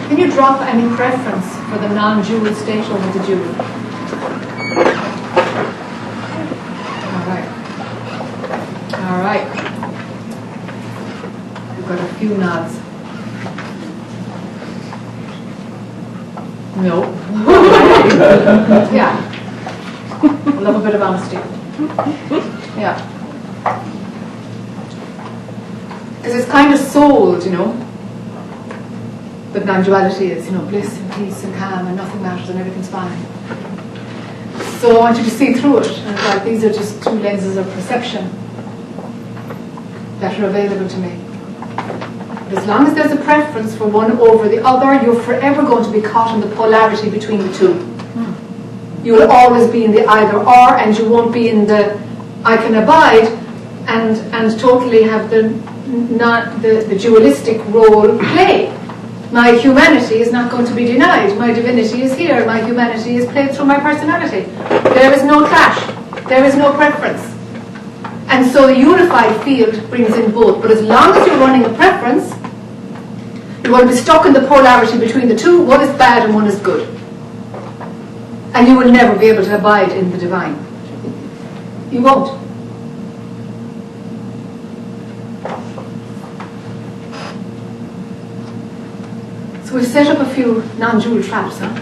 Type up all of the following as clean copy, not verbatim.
Can you drop any preference for the non-dual state over the dual? All right. We've got a few nods. No. Yeah. I love a bit of honesty. Yeah. Because it's kind of sold, you know, that non-duality is, you know, bliss and peace and calm and nothing matters and everything's fine. So I want you to see through it. And it's like, these are just two lenses of perception that are available to me. But as long as there's a preference for one over the other, you're forever going to be caught in the polarity between the two. You will always be in the either or, and you won't be in the I can abide and totally have the dualistic role play. My humanity is not going to be denied. My divinity is here. My humanity is played through my personality. There is no clash. There is no preference. And so the unified field brings in both. But as long as you're running a preference, you're going to be stuck in the polarity between the two. One is bad and one is good. And you will never be able to abide in the divine. You won't. So we've set up a few non-dual traps, huh?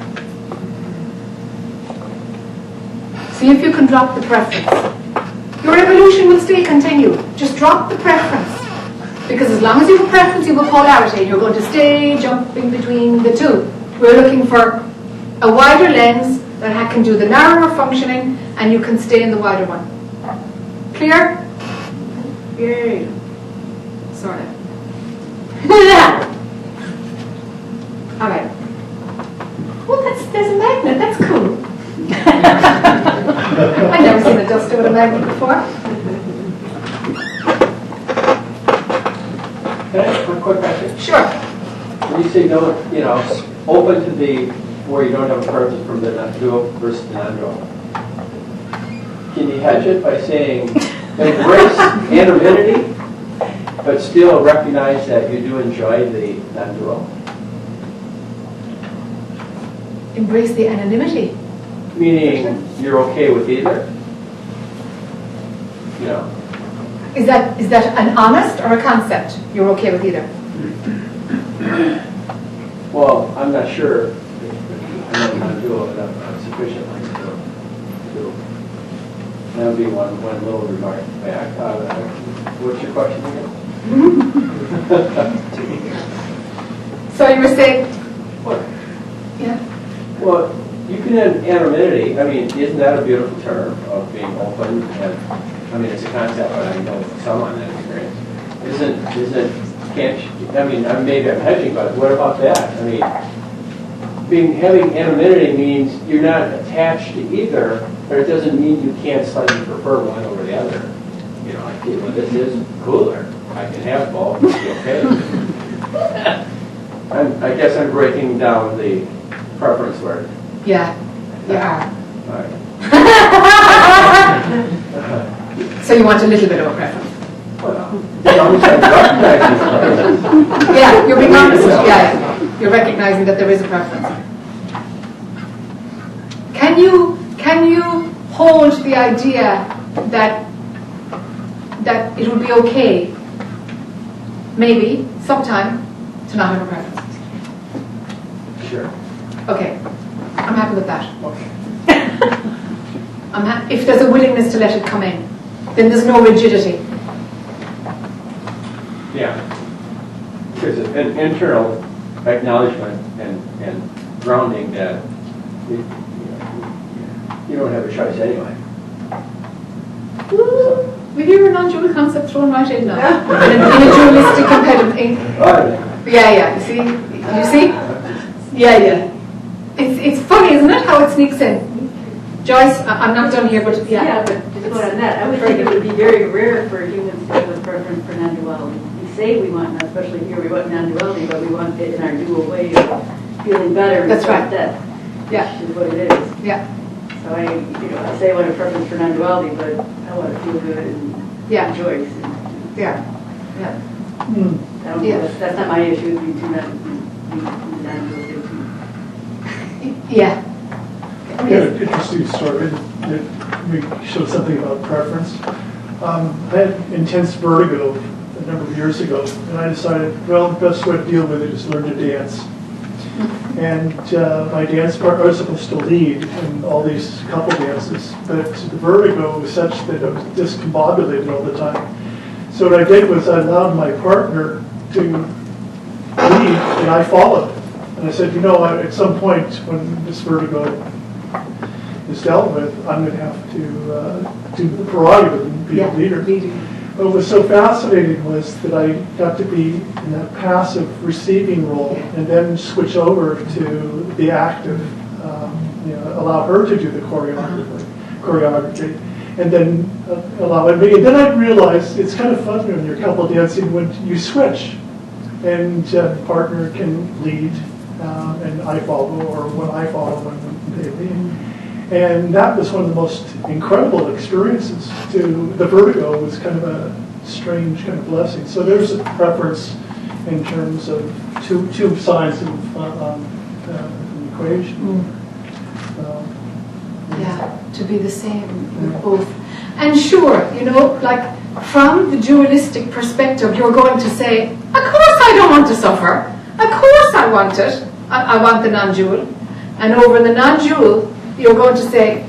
See if you can drop the preference. Your evolution will still continue. Just drop the preference. Because as long as you have a preference, you have a polarity. You're going to stay jumping between the two. We're looking for a wider lens that can do the narrower functioning, and you can stay in the wider one. Clear? Yay. Sort of. All right. Well, there's a magnet. That's cool. I've never seen a duster with a magnet before. Can I ask one quick question? Sure. When you say don't, open to the where you don't have a preference from the dual versus the non-dual, can you hedge it by saying embrace anonymity, but still recognize that you do enjoy the non-dual? Embrace the anonymity. Meaning you're okay with either? Is that an honest or a concept? You're okay with either? Well, I'm not sure. I'm not doing it sufficiently to that would be one little remark back. What's your question again? So you were saying what? Yeah. Well, you can have anonymity. I mean, isn't that a beautiful term of being open? And I mean, it's a concept, but I know someone that experience. Maybe I'm hedging, but what about that? I mean, having anonymity means you're not attached to either, but it doesn't mean you can't slightly prefer one over the other. Like, this is cooler. I can have both. It's okay. I guess I'm breaking down the preference word. Yeah, you are. All right. So you want a little bit of a preference? Well, yeah, you're being honest. Yeah, you're recognizing that there is a preference. Can you hold the idea that it would be okay, maybe sometime, to not have a preference? Sure. Okay, I'm happy with that. Okay. If there's a willingness to let it come in, then there's no rigidity. Yeah. There's an internal acknowledgement and grounding that you don't have a choice anyway. Ooh, we hear a non-dual concept thrown right in now. in a dualistic impediment. Yeah, you see? Yeah. It's funny, isn't it, how it sneaks in? Joyce, I'm not done here, but yeah. Yeah, but just going on that, I would think it would be very rare for humans to have a preference for non-duality. We say we want, especially here, we want non-duality, but we want it in our dual way of feeling better. That's right. Death, Yeah. which is what it is. Yeah. So I say I want a preference for non-duality, but I want to feel good and Yeah. rejoice. Yeah. That's not my issue. You do that. Yeah. Yeah, interesting story. We showed something about preference. I had intense vertigo a number of years ago, and I decided, well, the best way to deal with it is learn to dance. And my dance partner, I was supposed to lead in all these couple dances, but the vertigo was such that I was discombobulated all the time. So what I did was I allowed my partner to lead, and I followed. And I said, at some point when this vertigo is dealt with, I'm going to have to do the prerogative and be a leader. What was so fascinating was that I got to be in that passive receiving role and then switch over to the active, allow her to do the choreography, and then allow it. And then I realized it's kind of fun when you're couple dancing when you switch, and the partner can lead, and I follow, or when I follow when they lead. And that was one of the most incredible experiences. The vertigo was kind of a strange kind of blessing. So there's a preference in terms of two sides of an equation. Yeah, to be the same with both. And sure, like from the dualistic perspective, you're going to say, of course I don't want to suffer. Of course I want it. I want the non-dual. And over the non-dual, you're going to say,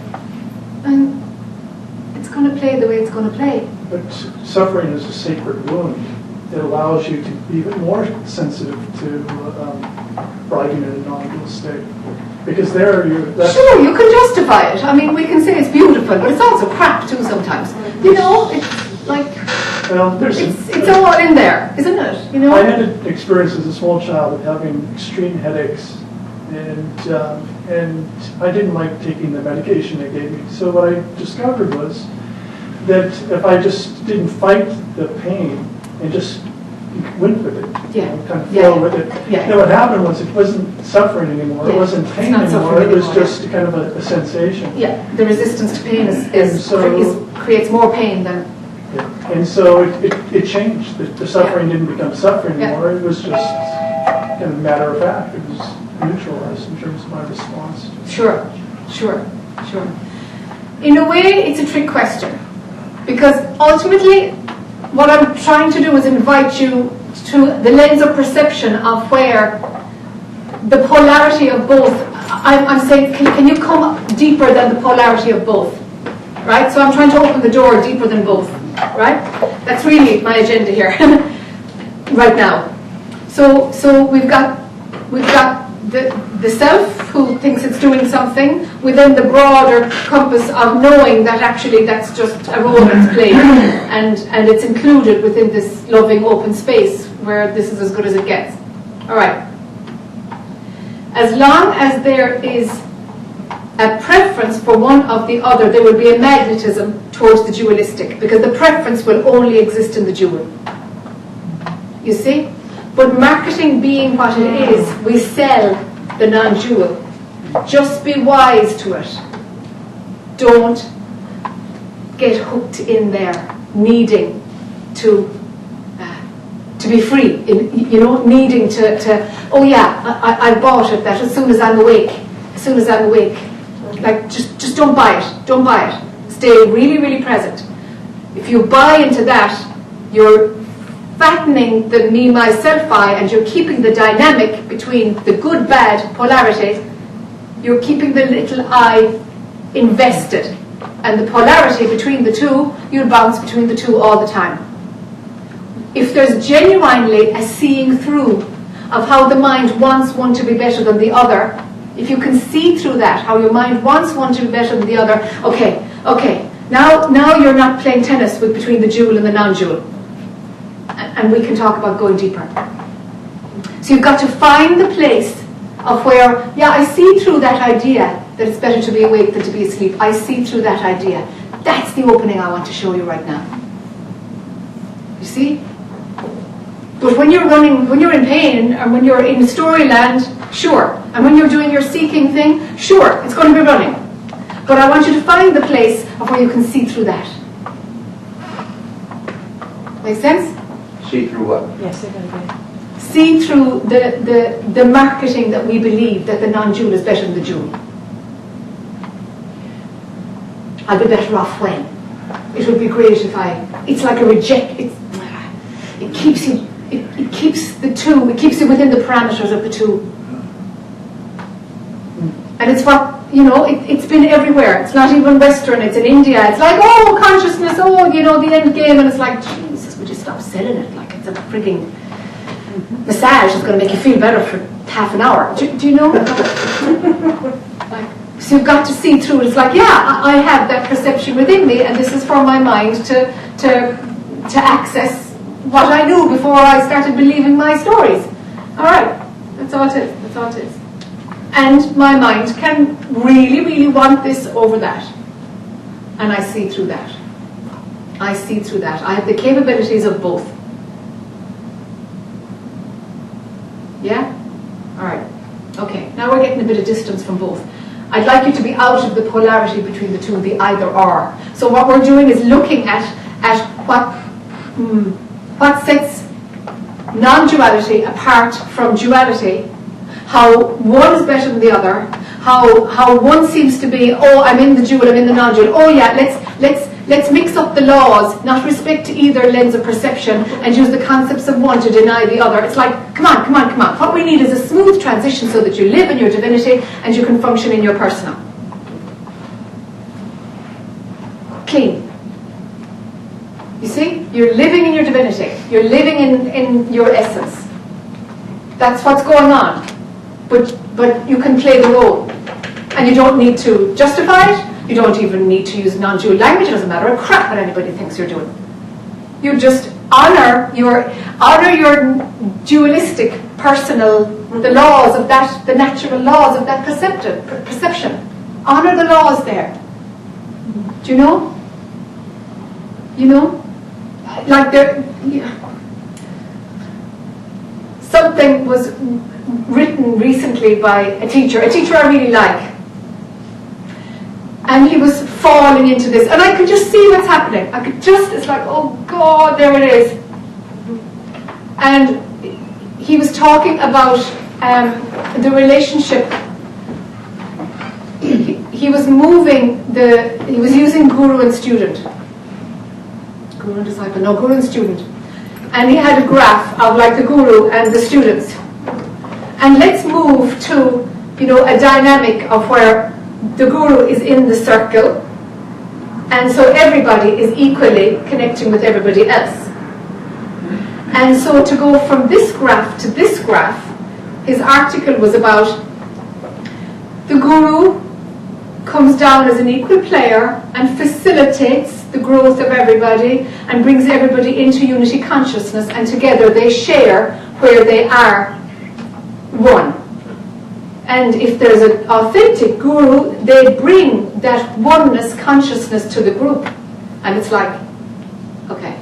it's going to play the way it's going to play. But suffering is a sacred wound. It allows you to be even more sensitive to riding in a non-dual state. Because there sure, you can justify it. I mean, we can say it's beautiful, but it's also crap too sometimes. It's like, it's all in there, isn't it? I had an experience as a small child of having extreme headaches. And I didn't like taking the medication they gave me. So what I discovered was that if I just didn't fight the pain and just went with it, kind of flow with it, then what happened was it wasn't suffering anymore. It wasn't pain anymore. It was just kind of a sensation. Yeah, the resistance to pain creates more pain than. Yeah. And so it changed. The suffering didn't become suffering anymore. It was just kind of matter of fact. It was neutralized in terms of my response. Sure. In a way, it's a trick question. Because ultimately, what I'm trying to do is invite you to the lens of perception of where the polarity of both, I'm saying, can you come deeper than the polarity of both? Right? So I'm trying to open the door deeper than both. Right? That's really my agenda here right now. So we've got the self who thinks it's doing something within the broader compass of knowing that actually that's just a role that's played and it's included within this loving open space where this is as good as it gets. All right. As long as there is a preference for one of the other, there will be a magnetism towards the dualistic because the preference will only exist in the dual. You see? But marketing being what it is, we sell the non-dual. Just be wise to it. Don't get hooked in there, needing to be free. Needing to oh yeah, I bought it. That as soon as I'm awake, like just don't buy it. Don't buy it. Stay really, really present. If you buy into that, you're fattening the me, myself, I, and you're keeping the dynamic between the good, bad polarity. You're keeping the little I invested. And the polarity between the two, you'll bounce between the two all the time. If there's genuinely a seeing through of how the mind wants one to be better than the other, if you can see through that, how your mind wants one to be better than the other, okay, now you're not playing tennis with between the dual and the non-dual. And we can talk about going deeper. So you've got to find the place of where, I see through that idea that it's better to be awake than to be asleep. I see through that idea. That's the opening I want to show you right now. You see? But when you're in pain, and when you're in storyland, sure. And when you're doing your seeking thing, sure, it's going to be running. But I want you to find the place of where you can see through that. Make sense? See through what? Yes, they're going to See through the marketing that we believe that the non-dual is better than the dual. I'll be better off when. It would be great if it's like a reject, it keeps you, it keeps the two, it keeps you within the parameters of the two. And it's what, it's been everywhere. It's not even Western, it's in India. It's like, oh, consciousness, oh, the end game. And it's like, Jesus, would you stop selling it? Like it's a frigging massage that's going to make you feel better for half an hour. Do you know? So you've got to see through it. It's like, yeah, I have that perception within me, and this is for my mind to access what I knew before I started believing my stories. All right, that's all it is. That's all it is. And my mind can really, really want this over that. And I see through that. I see through that. I have the capabilities of both. Yeah? All right. Okay, now we're getting a bit of distance from both. I'd like you to be out of the polarity between the two, the either or. So what we're doing is looking at what sets non-duality apart from duality, how one is better than the other, how one seems to be, oh, I'm in the dual, I'm in the non-dual, oh yeah, let's mix up the laws, not respect either lens of perception, and use the concepts of one to deny the other. It's like, come on. What we need is a smooth transition so that you live in your divinity and you can function in your personal. Clean. You see? You're living in your divinity. You're living in your essence. That's what's going on. But you can play the role. And you don't need to justify it. You don't even need to use non-dual language. It doesn't matter a crap what anybody thinks you're doing. You just honor your dualistic personal, the laws of that, the natural laws of that perception. Honor the laws there. Do you know? Like something was written recently by a teacher I really like. And he was falling into this, and I could just see what's happening. It's like, oh God, there it is. And he was talking about the relationship. He was using guru and student. Guru and disciple, no, guru and student. And he had a graph of like the guru and the students. And let's move to, a dynamic of where the guru is in the circle, and so everybody is equally connecting with everybody else. And so to go from this graph to this graph, his article was about the guru comes down as an equal player and facilitates the growth of everybody and brings everybody into unity consciousness, and together they share where they are one. And if there's an authentic guru, they bring that oneness consciousness to the group. And it's like, okay,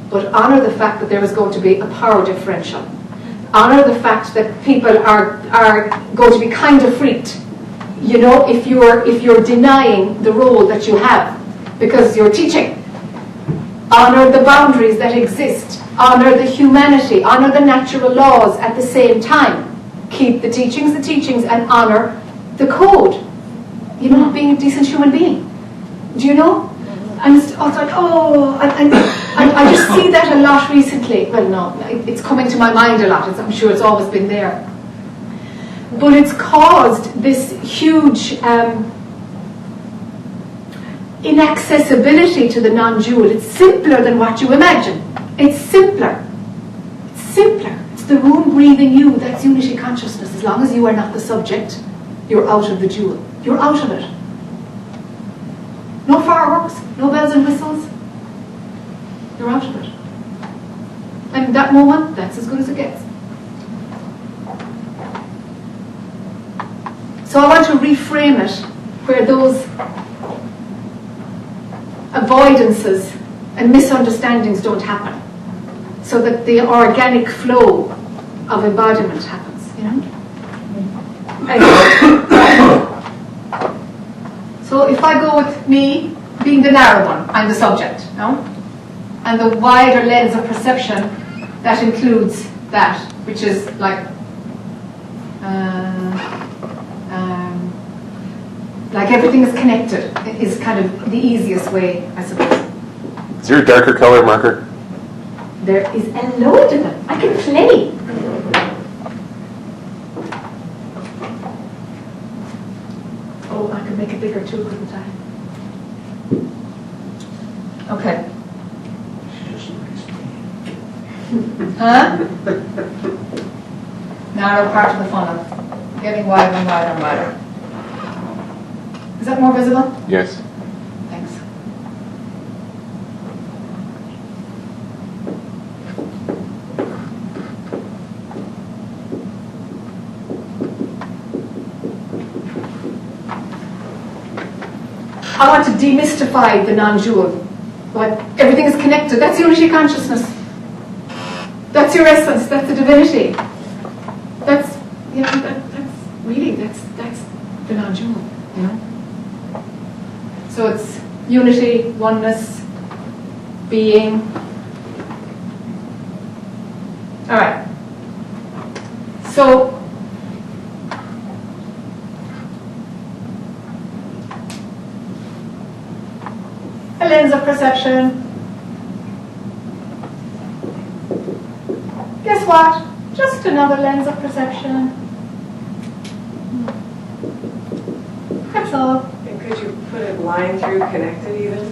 but honor the fact that there is going to be a power differential. Honor the fact that people are going to be kind of freaked, if you're denying the role that you have because you're teaching. Honor the boundaries that exist. Honor the humanity. Honor the natural laws at the same time. Keep the teachings, and honor the code. Being a decent human being. Do you know? And it's like, I just see that a lot recently. Well, no, it's coming to my mind a lot. I'm sure it's always been there. But it's caused this huge inaccessibility to the non-dual. It's simpler than what you imagine. It's simpler. It's the room breathing you. That's unity consciousness. As long as you are not the subject, you're out of the dual. You're out of it. No fireworks, no bells and whistles. You're out of it. And in that moment, that's as good as it gets. So I want to reframe it where those avoidances and misunderstandings don't happen, so that the organic flow of embodiment happens, So if I go with me being the narrow one, I'm the subject, no? And the wider lens of perception that includes that, which is like everything is connected, is kind of the easiest way, I suppose. Is there a darker color marker? There is a load of them. I can play. Oh, I could make it bigger too, couldn't I? Okay. Huh? Narrow part of the funnel. Getting wider and wider and wider. Is that more visible? Yes. Thanks. I want to demystify the non-dual. Like, everything is connected. That's unity consciousness. That's your essence. That's the divinity. That's, you know, that's really, that's the non-dual, you know. So it's unity, oneness, being. All right. So a lens of perception. Guess what? Just another lens of perception. That's all. And could you put a line through connected even?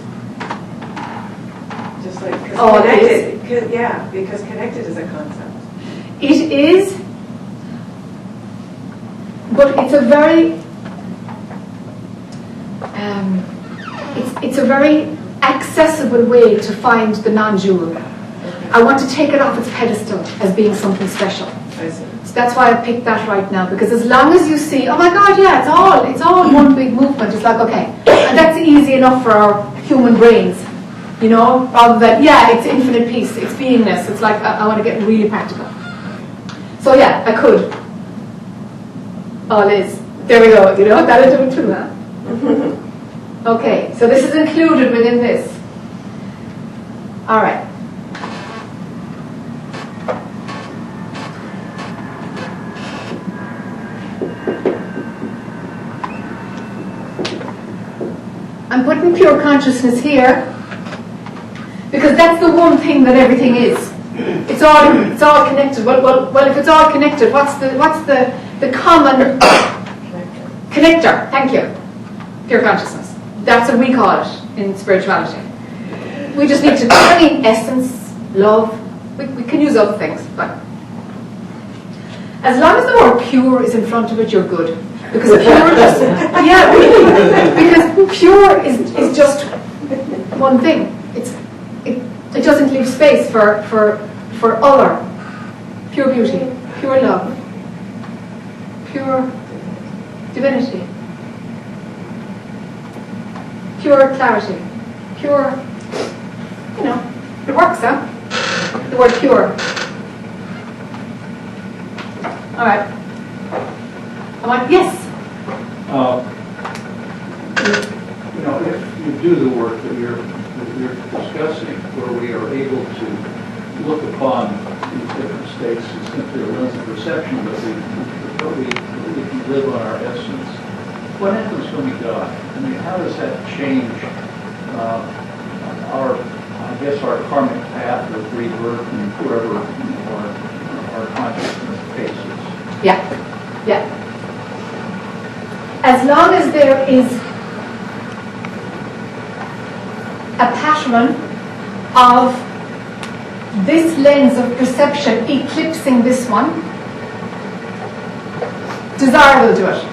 Just like, because Oh, connected, yeah, because connected is a concept. It is, but it's a very, it's a very accessible way to find the non-dual. I want to take it off its pedestal as being something special. I see. So that's why I picked that right now, because as long as you see, oh my God, yeah, it's all one big movement. It's like, okay, and that's easy enough for our human brains, you know, rather than, yeah, it's infinite peace, it's beingness. It's like, I want to get really practical. So yeah, I could. Oh, Liz, there we go. You know, that'll do it too, huh? Okay, so this is included within this. All right. I'm putting pure consciousness here because that's the one thing that everything is. It's all connected. Well, if it's all connected, what's the common connector? Thank you. Pure consciousness. That's what we call it in spirituality. We just need to, I mean, essence, love. We can use other things, but as long as the word pure is in front of it, you're good. Because pure just, yeah, really. Because pure is just one thing. It doesn't leave space for other. Pure beauty, pure love, pure divinity, pure clarity, pure, you know, it works, huh? The word pure. All right. Yes? You know, if you do the work that you're discussing, where we are able to look upon these different states as simply a lens of perception, but we can live on our essence, what happens when we die? I mean, how does that change our karmic path of rebirth and wherever our consciousness faces? Yeah. Yeah. As long as there is a pattern of this lens of perception eclipsing this one, desire will do it.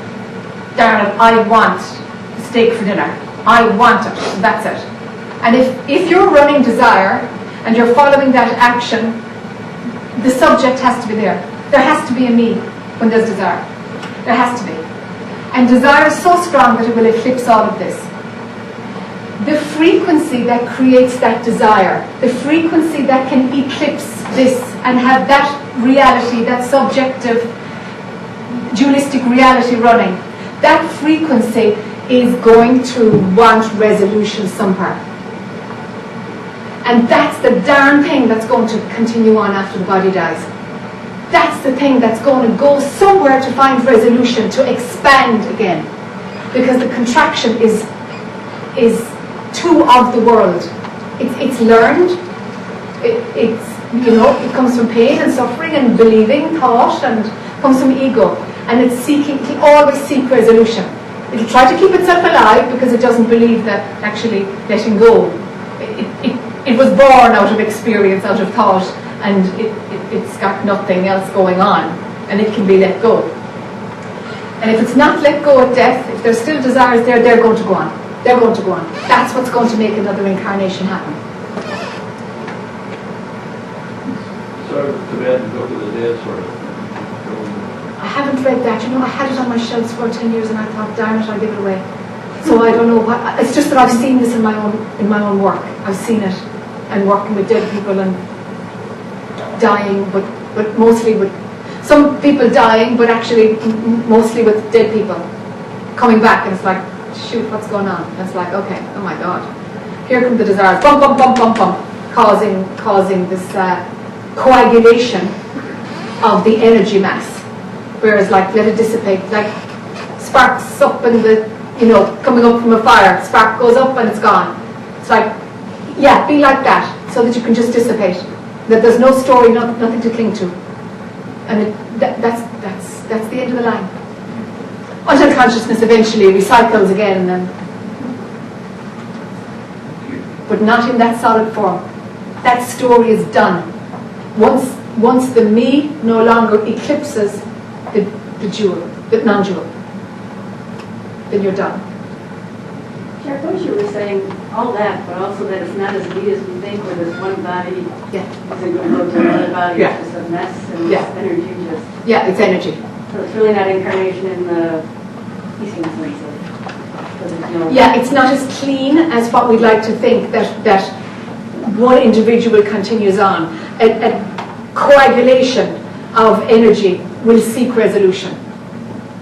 Darn it, I want steak for dinner. I want it. That's it. And if you're running desire and you're following that action, the subject has to be there. There has to be a me when there's desire. There has to be. And desire is so strong that it will eclipse all of this. The frequency that creates that desire, the frequency that can eclipse this and have that reality, that subjective, dualistic reality running, that frequency is going to want resolution somewhere. And that's the darn thing that's going to continue on after the body dies. That's the thing that's going to go somewhere to find resolution, to expand again. Because the contraction is too of the world. It's learned. It comes from pain and suffering and believing, thought, and comes from ego. And it'll always seek resolution. It'll try to keep itself alive because it doesn't believe that actually letting go. It was born out of experience, out of thought, and it's got nothing else going on, and it can be let go. And if it's not let go at death, if there's still desires there, they're going to go on. They're going to go on. That's what's going to make another incarnation happen. Sort of Tibetan Book of the Dead, sort of. I haven't read that. I had it on my shelves for 10 years, and I thought, darn it, I'll give it away. So I don't know what. It's just that I've seen this in my own work. I've seen it, and working with dead people and dying, but mostly with some people dying, but actually mostly with dead people coming back, and it's like, shoot, what's going on? And it's like, okay, oh my God, here come the desires, bump, bump, bump, bump, bump, causing this coagulation of the energy mass. Whereas, like, let it dissipate, like sparks up in the, coming up from a fire, spark goes up and it's gone. It's like, yeah, be like that, so that you can just dissipate. That there's no story, nothing to cling to, and that's the end of the line. Until consciousness eventually recycles again, but not in that solid form. That story is done. Once the me no longer eclipses the jewel, the non-jewel, then you're done. Jack, what you were saying, all that, but also that it's not as neat as we think, where there's one body isn't going to go to another body, it's just a mess, and it's energy just... Yeah, it's energy. So it's really not incarnation in the Eastern sense of... Yeah, it's not as clean as what we'd like to think, that one individual continues on. A coagulation of energy will seek resolution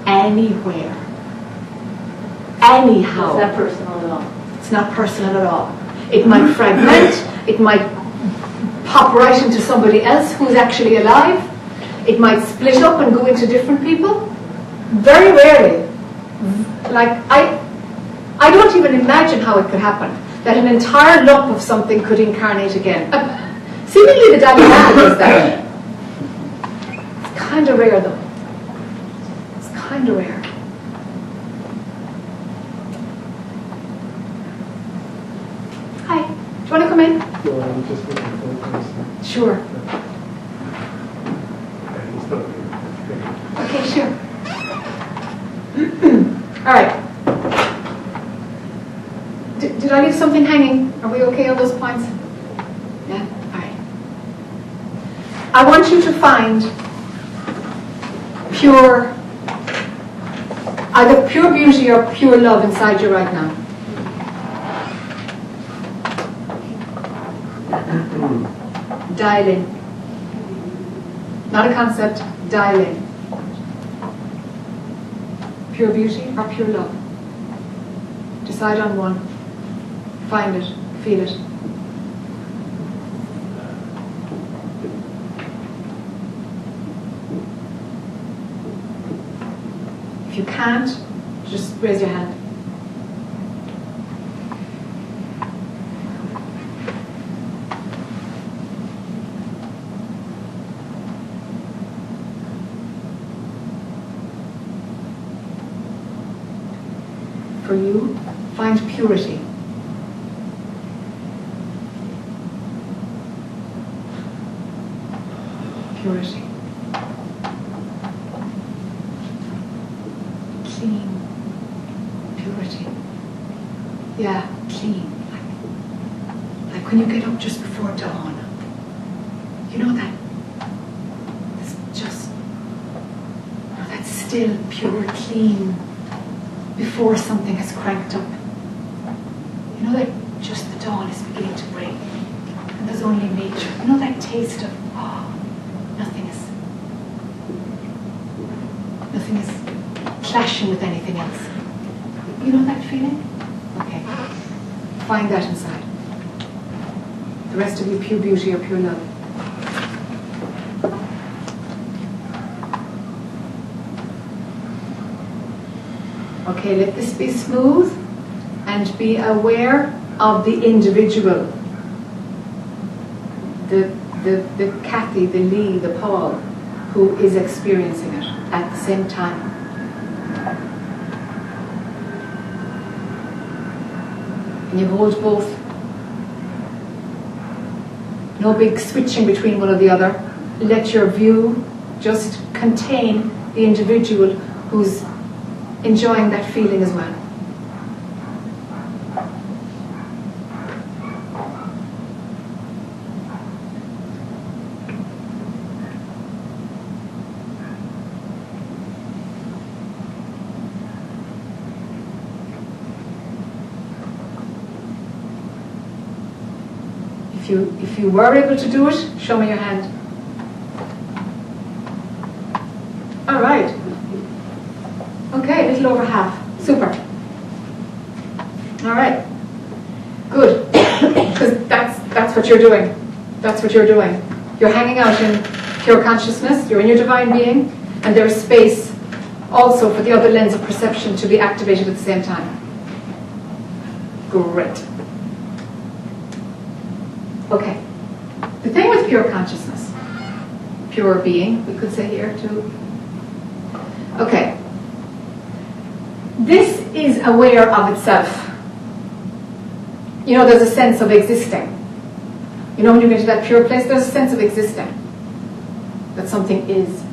anywhere, anyhow. It's not personal at all. It's not personal at all. It might fragment, it might pop right into somebody else who's actually alive, it might split up and go into different people. Very rarely. Like, I don't even imagine how it could happen, that an entire lump of something could incarnate again. Seemingly the Dalai Lama does that. It's kind of rare though. It's kind of rare. Hi, do you want to come in? Sure. Okay, sure. All right. Did I leave something hanging? Are we okay on those points? Yeah? All right. I want you to find either pure beauty or pure love inside you right now. Dial in. Not a concept, dial in. Pure beauty or pure love. Decide on one. Find it. Feel it. If you can't, just raise your hand. For you, find purity. Purity. Clean. Purity. Yeah, clean. Like when you get up just before dawn. You know that? It's just, that's still pure, clean, before something has cranked up. You know that just the dawn is beginning to break, and there's only nature. You know that taste of, nothing is clashing with anything else. You know that feeling? Okay. Find that inside. The rest of you, pure beauty or pure love. Okay, let this be smooth and be aware of the individual. The Kathy, the Lee, the Paul, who is experiencing it at the same time. And you hold both. No big switching between one or the other. Let your view just contain the individual who's enjoying that feeling as well. If you were able to do it, show me your hand. All right. Okay, a little over half. Super. All right. Good. Because that's what you're doing. That's what you're doing. You're hanging out in pure consciousness. You're in your divine being, and there's space also for the other lens of perception to be activated at the same time. Great. Okay. The thing with pure consciousness, pure being, we could say here too. Okay. This is aware of itself. You know, there's a sense of existing. You know, when you get to that pure place, there's a sense of existing. That something is.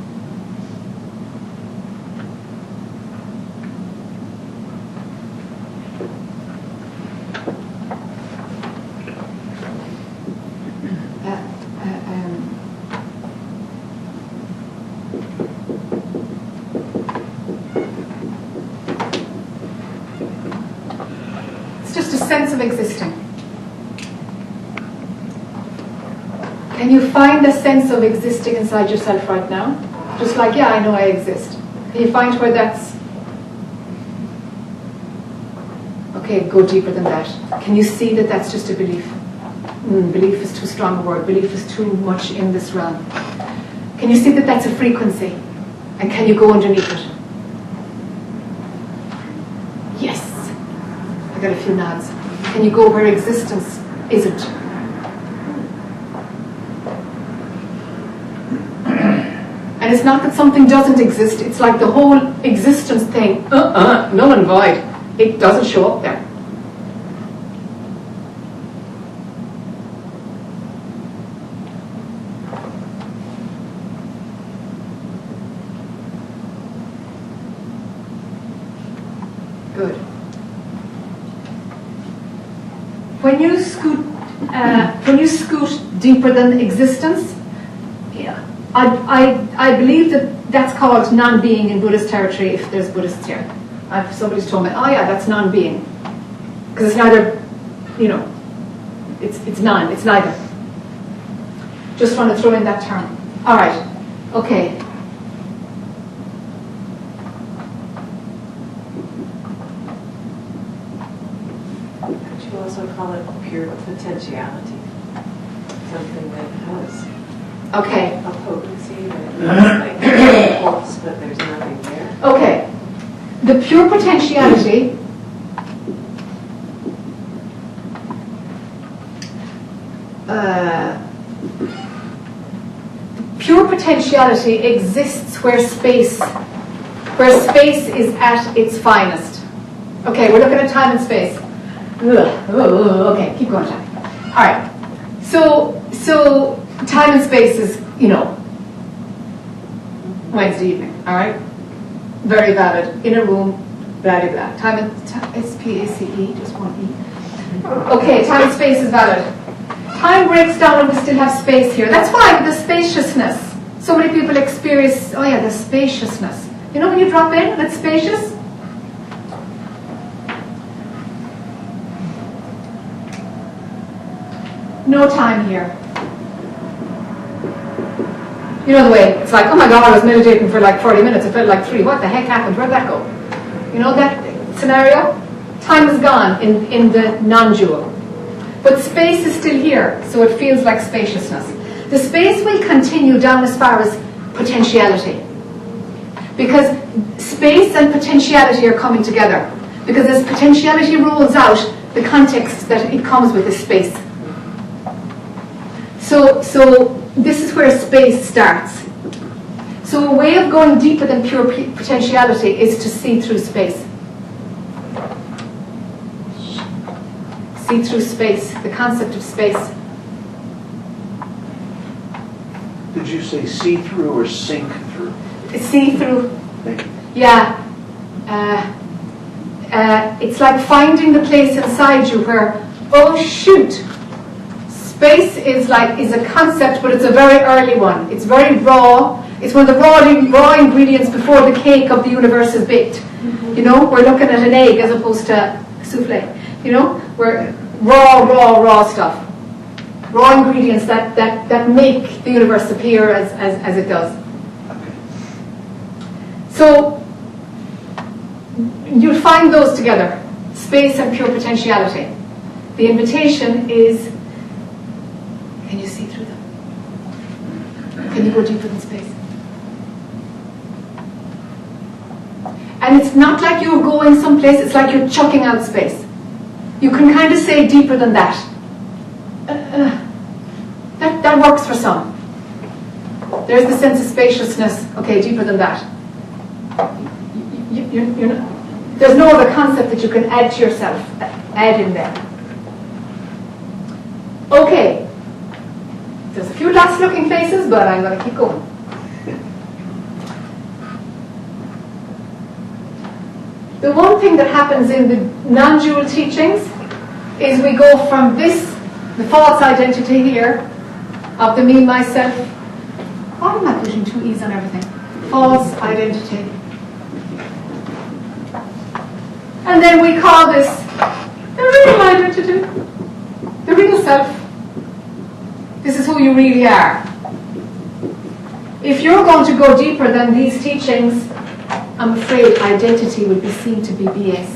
Of existing. Can you find a sense of existing inside yourself right now? Just like, yeah, I know I exist. Can you find where that's... Okay, go deeper than that. Can you see that that's just a belief? Belief is too strong a word. Belief is too much in this realm. Can you see that that's a frequency? And can you go underneath it? Yes. I got a few nods. Can you go where existence isn't? And it's not that something doesn't exist. It's like the whole existence thing, null and void. It doesn't show up there. Good. When you scoot deeper than existence, yeah, I believe that that's called non-being in Buddhist territory. If there's Buddhists here, somebody's told me, oh yeah, that's non-being, because it's neither, you know, it's neither. Just want to throw in that term. All right, okay. Also call it pure potentiality, something that has Okay. a potency that is like a pulse, but there's nothing there. Okay. The pure potentiality exists where space is at its finest. Okay, we're looking at time and space. Okay, keep going, Jack. All right. So time and space is, you know, Wednesday evening. All right. Very valid. In a room. Blah blah blah. Time and SPACE, just one E. Okay, time and space is valid. Time breaks down when we still have space here. That's why the spaciousness. So many people experience. Oh yeah, the spaciousness. You know when you drop in and it's spacious. No time here. You know the way, it's like, oh my God, I was meditating for like 40 minutes, it felt like 3. What the heck happened? Where'd that go? You know that scenario? Time is gone in the non-dual. But space is still here, so it feels like spaciousness. The space will continue down as far as potentiality. Because space and potentiality are coming together. Because as potentiality rolls out, the context that it comes with is space. So this is where space starts. So a way of going deeper than pure potentiality is to see through space. See through space, the concept of space. Did you say see through or sink through? See through. Thank you. Yeah. It's like finding the place inside you where, oh shoot, space is a concept, but it's a very early one. It's very raw. It's one of the raw ingredients before the cake of the universe is baked. You know, we're looking at an egg as opposed to souffle. You know, we're raw stuff. Raw ingredients that make the universe appear as it does. So you'll find those together, space and pure potentiality. The invitation is, can you see through them? Can you go deeper than space? And it's not like you're going someplace, it's like you're chucking out space. You can kind of say deeper than that. That works for some. There's the sense of spaciousness, okay, deeper than that. You're not, there's no other concept that you can add to yourself, add in there. Okay, there's a few last looking faces, but I'm going to keep going. The one thing that happens in the non-dual teachings is we go from this, the false identity here, of the me, myself. Why am I putting two E's on everything? False identity. And then we call this the real identity, the real self. This is who you really are. If you're going to go deeper than these teachings, I'm afraid identity would be seen to be BS.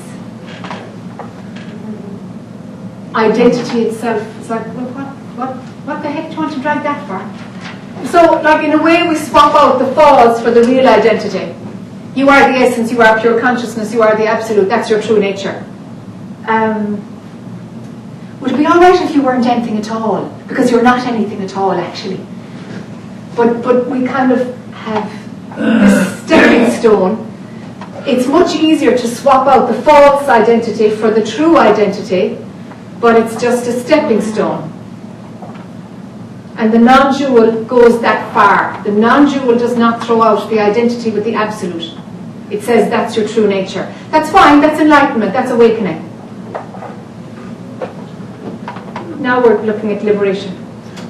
Identity itself is like, well, what the heck do you want to drag that for? So, like in a way, we swap out the false for the real identity. You are the essence, you are pure consciousness, you are the absolute, that's your true nature. Would it be alright if you weren't anything at all? Because you're not anything at all, actually. But we kind of have this stepping stone. It's much easier to swap out the false identity for the true identity, but it's just a stepping stone. And the non-dual goes that far. The non-dual does not throw out the identity with the absolute. It says that's your true nature. That's fine, that's enlightenment, that's awakening. Now we're looking at liberation.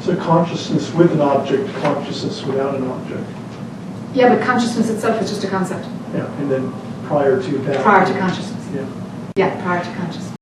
So consciousness with an object, consciousness without an object. Yeah, but consciousness itself is just a concept. Yeah, and then prior to that. Prior to consciousness. Yeah. Yeah, prior to consciousness.